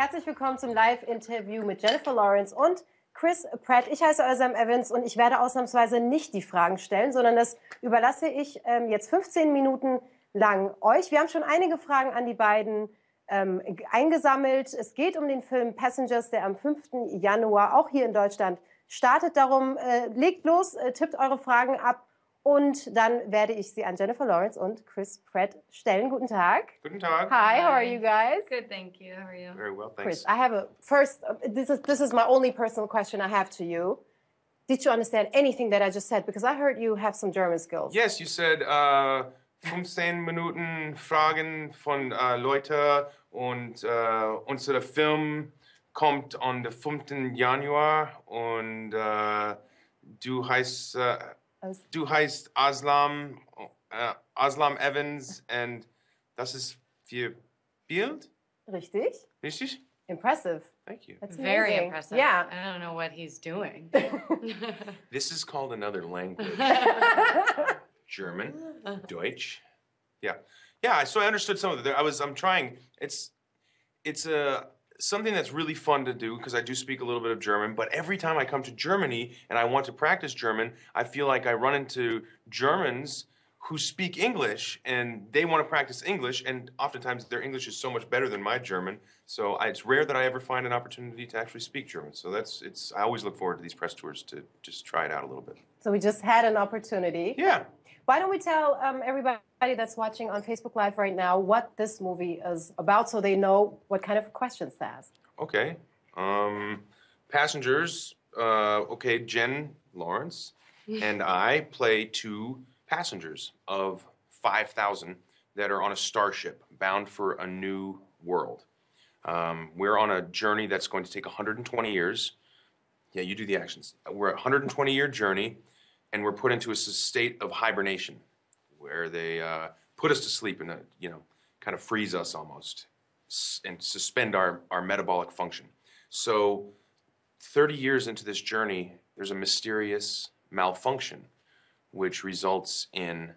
Herzlich willkommen zum Live-Interview mit Jennifer Lawrence und Chris Pratt. Ich heiße Özlem Evans und ich werde ausnahmsweise nicht die Fragen stellen, sondern das überlasse ich jetzt 15 Minuten lang euch. Wir haben schon einige Fragen an die beiden eingesammelt. Es geht um den Film Passengers, der am 5. Januar auch hier in Deutschland startet. Darum legt los, tippt eure Fragen ab. Und dann werde ich sie an Jennifer Lawrence und Chris Pratt stellen. Guten Tag. Guten Tag. Hi, how are you guys? Good, thank you. How are you? Very well, thanks. Chris, I have a first, this is my only personal question I have to you. Did you understand anything that I just said? Because I heard you have some German skills. Yes, you said 15 Minuten Fragen von Leute und unser Film kommt am 5. Januar und du heißt Özlem Evans und das ist für Bild? Richtig. Richtig? Impressive. Thank you. That's Very amazing. impressive. Yeah. I don't know what he's doing. This is called another language. German, Deutsch. Yeah. Yeah, so I understood some of it. I'm trying. It's something that's really fun to do because I do speak a little bit of German, but every time I come to Germany and I want to practice German, I feel like I run into Germans who speak English and they want to practice English, and oftentimes their English is so much better than my German. So it's rare that I ever find an opportunity to actually speak German. So I always look forward to these press tours to just try it out a little bit. So we just had an opportunity. Yeah. Why don't we tell everybody that's watching on Facebook Live right now what this movie is about so they know what kind of questions to ask? Okay. Passengers, okay, Jen Lawrence and I play two passengers of 5,000 that are on a starship bound for a new world. We're on a journey that's going to take 120 years. Yeah, you do the actions. We're a 120-year journey, and we're put into a state of hibernation where they put us to sleep and, kind of freeze us almost and suspend our metabolic function. So 30 years into this journey, there's a mysterious malfunction which results in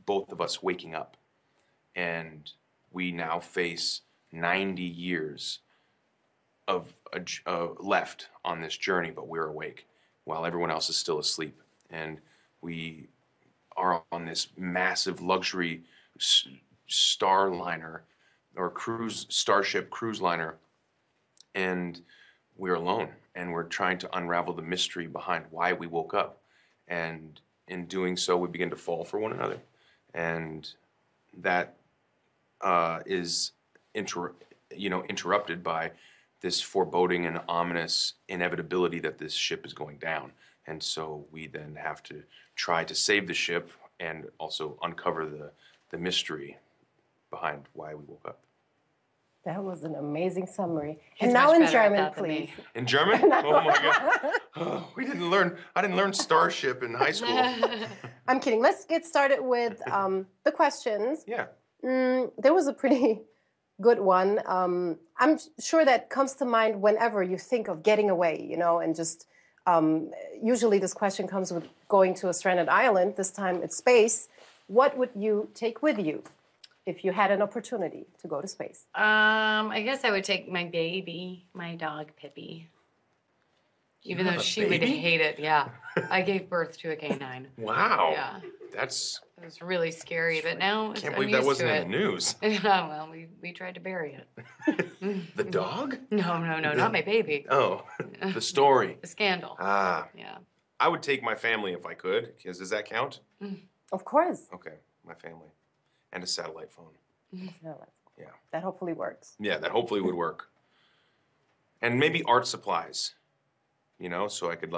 both of us waking up. And we now face 90 years of left on this journey, but we're awake while everyone else is still asleep. And we are on this massive luxury starliner or starship cruise liner, and we're alone, and we're trying to unravel the mystery behind why we woke up. And in doing so, we begin to fall for one another. And that is interrupted by this foreboding and ominous inevitability that this ship is going down. And so we then have to try to save the ship and also uncover the mystery behind why we woke up. That was an amazing summary. He's And now much in better at German, that than please. me. In German? Oh my God. Oh, I didn't learn Starship in high school. I'm kidding. Let's get started with the questions. Yeah. There was a pretty good one. I'm sure that comes to mind whenever you think of getting away, and just usually this question comes with going to a stranded island. This time it's space. What would you take with you if you had an opportunity to go to space? I guess I would take my baby, my dog Pippi. Even though she would hate it, yeah. I gave birth to a canine. Wow. Yeah. It was really scary, but now can't believe that wasn't in the news. Yeah, well, we tried to bury it. The dog? No, not my baby. Oh, the story. The scandal. Ah. Yeah. I would take my family if I could, because does that count? Of course. Okay, my family. And a satellite phone. Yeah. That hopefully works. Yeah, that hopefully would work. And maybe art supplies, so I could,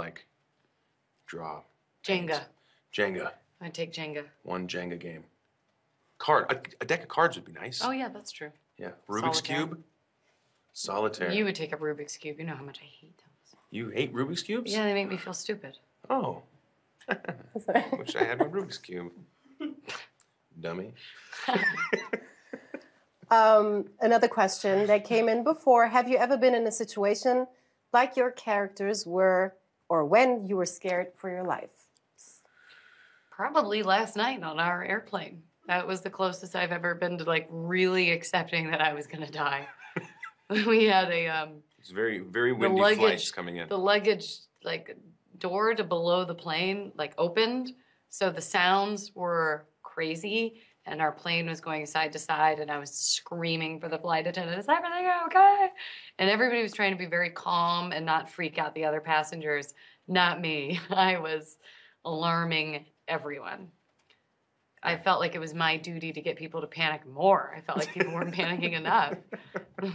draw. Jenga. Jenga. I'd take Jenga. One Jenga game. A deck of cards would be nice. Oh, yeah, that's true. Yeah. Rubik's Solitaire. Cube. Solitaire. You would take a Rubik's Cube. You know how much I hate those. You hate Rubik's Cubes? Yeah, they make me feel stupid. Oh. Wish I had my Rubik's Cube. Dummy. Another question that came in before. Have you ever been in a situation like your characters were, or when you were scared for your life? Probably last night on our airplane. That was the closest I've ever been to really accepting that I was gonna die. we had a It's very, very windy flights coming in. The luggage like door to below the plane like opened, so the sounds were crazy, and our plane was going side to side, and I was screaming for the flight attendant, "Is everything okay?" And everybody was trying to be very calm and not freak out the other passengers. Not me. I was alarming everyone. I felt like it was my duty to get people to panic more. I felt like people weren't panicking enough. And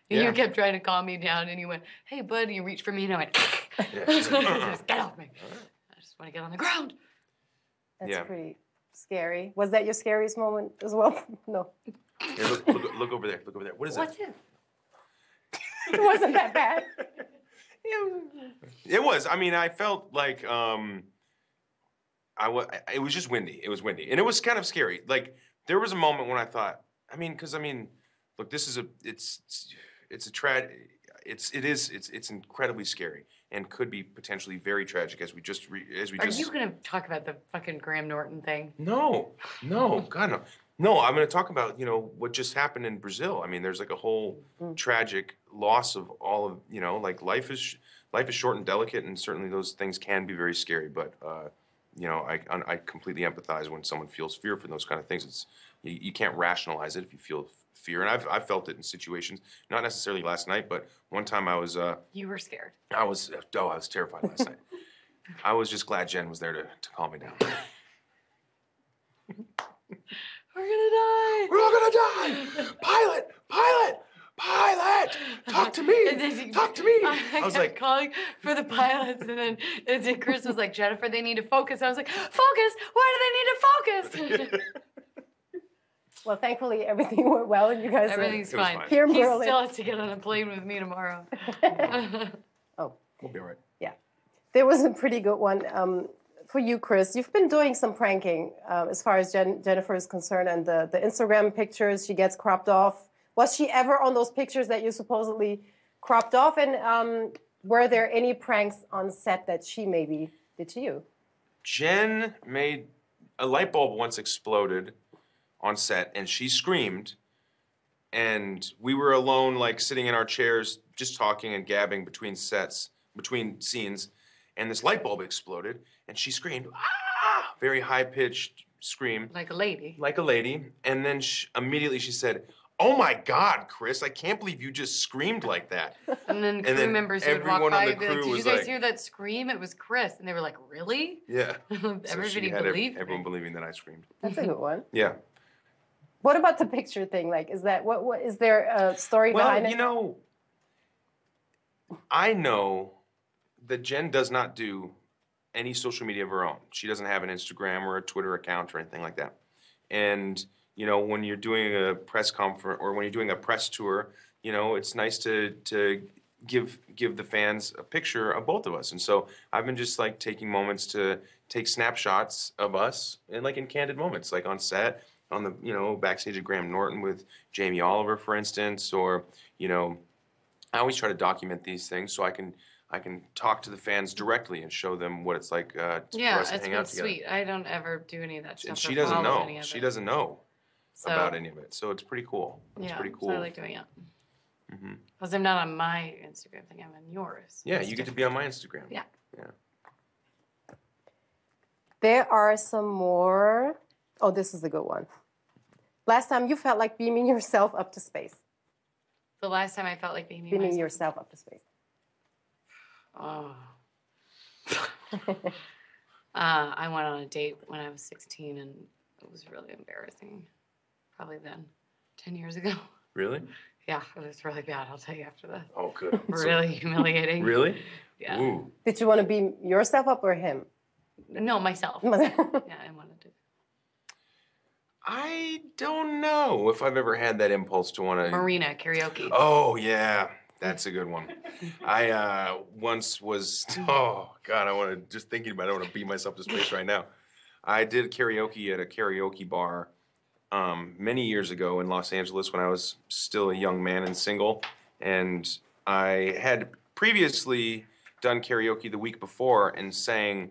you kept trying to calm me down, and you went, "Hey, bud," and you reached for me, and I went, just get off me. I just want to get on the ground. That's pretty scary. Was that your scariest moment as well? No. Here, look over there. Look over there. What is that? What's it? It wasn't that bad. It was. I mean, I felt like it was just windy. It was windy, and it was kind of scary. Like there was a moment when I thought, look, this is it's incredibly scary and could be potentially very tragic as we just. Are you gonna talk about the fucking Graham Norton thing? No, God no. No, I'm going to talk about, what just happened in Brazil. I mean, there's like a whole tragic loss of all of, like life is short and delicate, and certainly those things can be very scary. But, I completely empathize when someone feels fear for those kind of things. You can't rationalize it if you feel fear. And I've felt it in situations, not necessarily last night, but one time I was... You were scared. I was terrified last night. I was just glad Jen was there to calm me down. We're gonna die. We're all gonna die. Pilot. Talk to me. Talk to me. I was like calling for the pilots, and then Chris was like, "Jennifer, they need to focus." I was like, "Focus? Why do they need to focus?" Well, thankfully everything went well, and you guys. Everything's fine. Here in He Berlin. still has to get on a plane with me tomorrow. Oh. We'll be all right. Yeah, there was a pretty good one. For you, Chris, you've been doing some pranking as far as Jennifer is concerned, and the Instagram pictures she gets cropped off. Was she ever on those pictures that you supposedly cropped off? And were there any pranks on set that she maybe did to you? Jen made a light bulb once exploded on set, and she screamed. And we were alone, like sitting in our chairs, just talking and gabbing between scenes. And this light bulb exploded, and she screamed, "Ah!" Very high-pitched scream. Like a lady. Like a lady. And then immediately she said, "Oh my God, Chris, I can't believe you just screamed like that." And then crew members would walk by and be like, "Did you guys hear that scream? It was Chris." And they were like, "Really?" Yeah. Everybody believed everyone believing that I screamed. That's a good one. Yeah. What about the picture thing? Like, is that what is there a story behind it? Well, I know that Jen does not do any social media of her own. She doesn't have an Instagram or a Twitter account or anything like that. And, when you're doing a press conference or when you're doing a press tour, it's nice to give the fans a picture of both of us. And so I've been just like taking moments to take snapshots of us and like in candid moments, like on set, on the, backstage at Graham Norton with Jamie Oliver, for instance, or, I always try to document these things so I can talk to the fans directly and show them what it's like for us to hang out together. It's sweet. I don't ever do any of that stuff. And she doesn't know. She doesn't know about any of it. So it's pretty cool. It's pretty cool. So I like doing it. Because I'm not on my Instagram thing. I'm on yours. Yeah, you get to be on my Instagram. Yeah. There are some more. Oh, this is a good one. Last time you felt like beaming yourself up to space. The last time I felt like beaming yourself up to space. Oh. I went on a date when I was 16, and it was really embarrassing. Probably then, 10 years ago. Really? Yeah, it was really bad. I'll tell you after that. Oh, good. Really humiliating. Really? Yeah. Ooh. Did you want to beam yourself up or him? No, myself. Yeah, I wanted to. I don't know if I've ever had that impulse to want to... Marina, karaoke. Oh, yeah. That's a good one. I once was... Oh, God, just thinking about it, I want to beat myself to space right now. I did karaoke at a karaoke bar many years ago in Los Angeles when I was still a young man and single. And I had previously done karaoke the week before and sang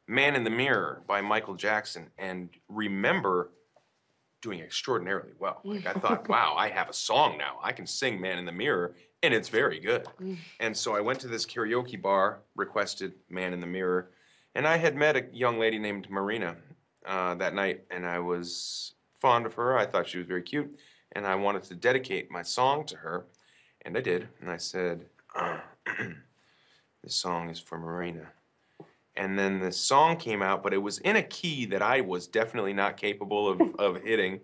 Man in the Mirror by Michael Jackson. And remember doing extraordinarily well. Like I thought, wow, I have a song now. I can sing Man in the Mirror, and it's very good. And so I went to this karaoke bar, requested Man in the Mirror, and I had met a young lady named Marina that night, and I was fond of her. I thought she was very cute, and I wanted to dedicate my song to her, and I did. And I said, this song is for Marina. And then the song came out, but it was in a key that I was definitely not capable of hitting.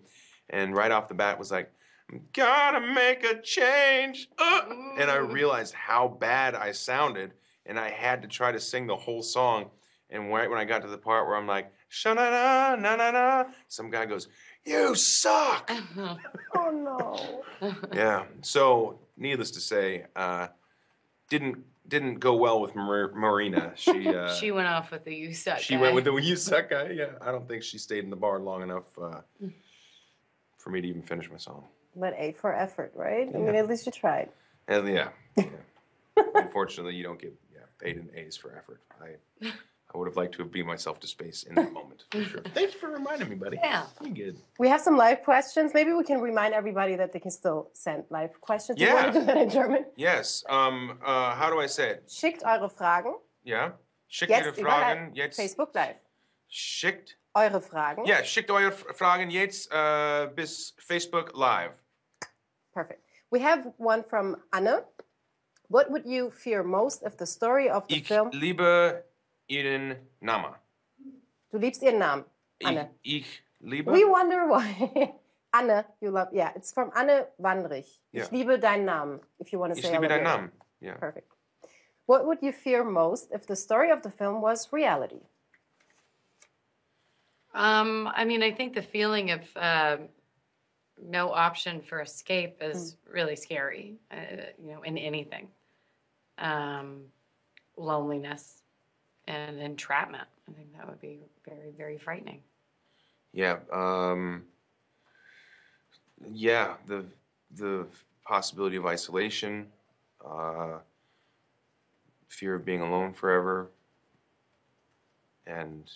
And right off the bat was like, I'm gonna make a change. And I realized how bad I sounded, and I had to try to sing the whole song. And right when I got to the part where I'm like, sha-na-na, na-na-na, some guy goes, you suck! Oh, no. Yeah, so needless to say, didn't go well with Marina. She went off with the you suck She guy. went with the you suck guy. Yeah, I don't think she stayed in the bar long enough for me to even finish my song. But A for effort, right? I Yeah. mean, at least you tried. And yeah. Unfortunately, you don't get paid in A's for effort. I would have liked to have beamed myself to space in that moment, for sure. Thank you for reminding me, buddy. Yeah. You good. We have some live questions. Maybe we can remind everybody that they can still send live questions. Yeah. You want to do that in German? Yes. How do I say it? Schickt eure Fragen. Ja. Schickt Jetzt eure über Fragen jetzt. Facebook Live. Schickt. Eure Fragen. Ja, schickt eure Fragen jetzt bis Facebook Live. Perfect. We have one from Anne. What would you fear most if the story of the Ich film... liebe ihren Namen. Du liebst ihren Namen, Anne. Ich liebe... We wonder why. Anne, you love... Yeah, it's from Anne Wandrich. Yeah. Ich liebe deinen Namen, if you want to Ich say liebe I love deinen your Namen. Yeah. Perfect. What would you fear most if the story of the film was reality? I mean, I think the feeling of no option for escape is really scary, in anything. Loneliness and entrapment. I think that would be very, very frightening. Yeah. Yeah, the possibility of isolation, fear of being alone forever, and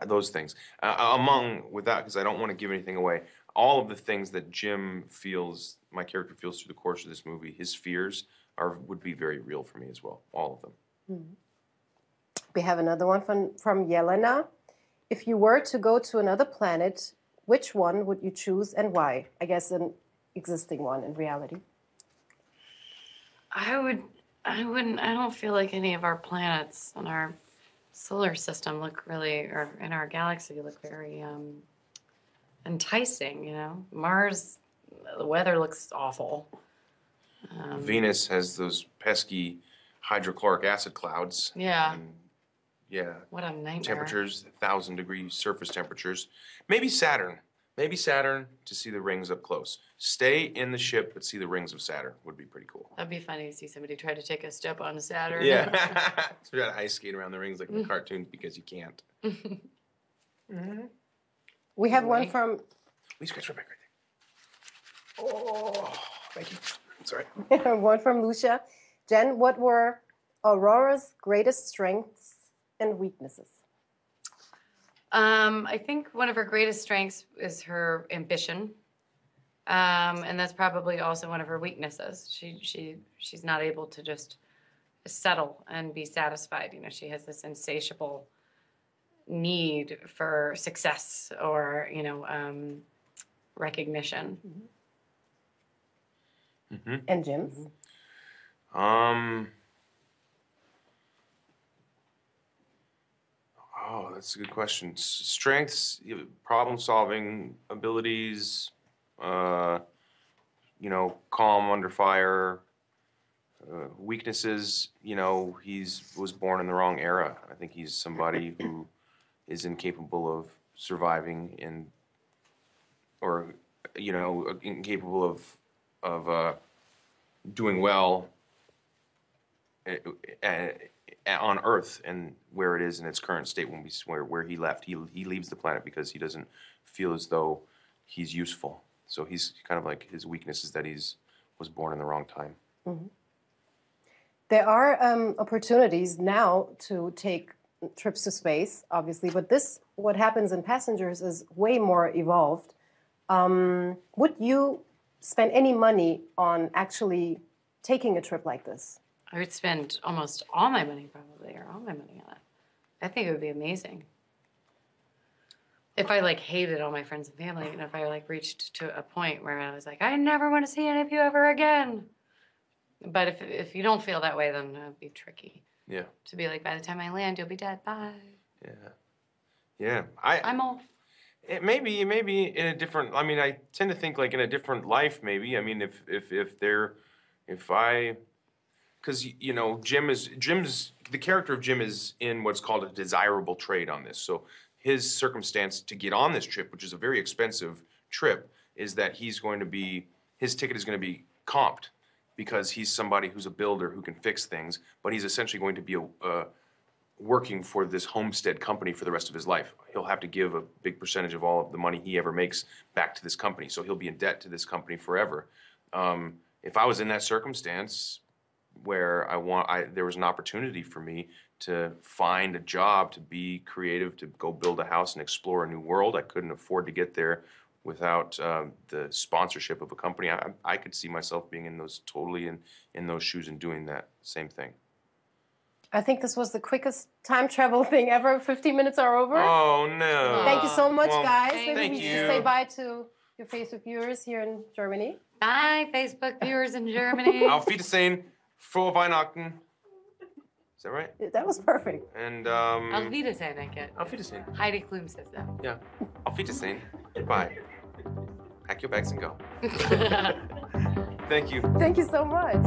those things. Because I don't want to give anything away, all of the things that Jim feels, my character feels through the course of this movie, his fears would be very real for me as well, all of them. Mm-hmm. We have another one from Yelena. If you were to go to another planet, which one would you choose and why? I guess an existing one in reality. I don't feel like any of our planets in our solar system look really, or in our galaxy look very enticing, Mars, the weather looks awful. Venus has those pesky hydrochloric acid clouds. Yeah. And, yeah. What a nightmare. Temperatures, 1,000-degree surface temperatures. Maybe Saturn. Maybe Saturn to see the rings up close. Stay in the ship, but see the rings of Saturn would be pretty cool. That'd be funny to see somebody try to take a step on Saturn. Yeah. So you got to ice skate around the rings like in the cartoons because you can't. We have one from... We scratch right back right there. Oh, thank you. Sorry. One from Lucia. Jen, what were Aurora's greatest strengths and weaknesses? I think one of her greatest strengths is her ambition, and that's probably also one of her weaknesses. She's not able to just settle and be satisfied. She has this insatiable need for success or recognition. Mm-hmm. And Jim's? Oh, that's a good question. Strengths, problem-solving abilities, calm under fire. Weaknesses, he was born in the wrong era. I think he's somebody who is incapable of surviving incapable of doing well on Earth and where it is in its current state where he left. He leaves the planet because he doesn't feel as though he's useful. So he's kind of like his weakness is that was born in the wrong time. Mm-hmm. There are opportunities now to take trips to space, obviously, but this, what happens in Passengers, is way more evolved. Would you spend any money on actually taking a trip like this? I would spend almost all my money, probably, or all my money on it. I think it would be amazing. If I like hated all my friends and family, and if I like reached to a point where I was like, I never want to see any of you ever again. But if you don't feel that way, then it'd be tricky. Yeah. To be like, by the time I land, you'll be dead. Bye. Yeah. Yeah. I'm off. Maybe in a different. I mean, I tend to think like in a different life. Maybe. I mean, because you know, Jim's the character of Jim is in what's called a desirable trade on this. So his circumstance to get on this trip, which is a very expensive trip, is that his ticket is going to be comped because he's somebody who's a builder who can fix things, but he's essentially going to be working for this homestead company for the rest of his life. He'll have to give a big percentage of all of the money he ever makes back to this company, so he'll be in debt to this company forever. If I was in that circumstance where there was an opportunity for me to find a job, to be creative, to go build a house and explore a new world, I couldn't afford to get there without the sponsorship of a company. I could see myself being in those shoes and doing that same thing. I think this was the quickest time travel thing ever. 15 minutes are over. Oh, no. Thank you so much, guys. Thank Maybe we should say bye to your Facebook viewers here in Germany. Bye, Facebook viewers in Germany. Auf Wiedersehen, frohe Weihnachten. Is that right? That was perfect. And, Auf Wiedersehen, I get. Auf Wiedersehen. Heidi Klum says that. Yeah. Auf Wiedersehen. Goodbye. Pack your bags and go. Thank you. Thank you so much.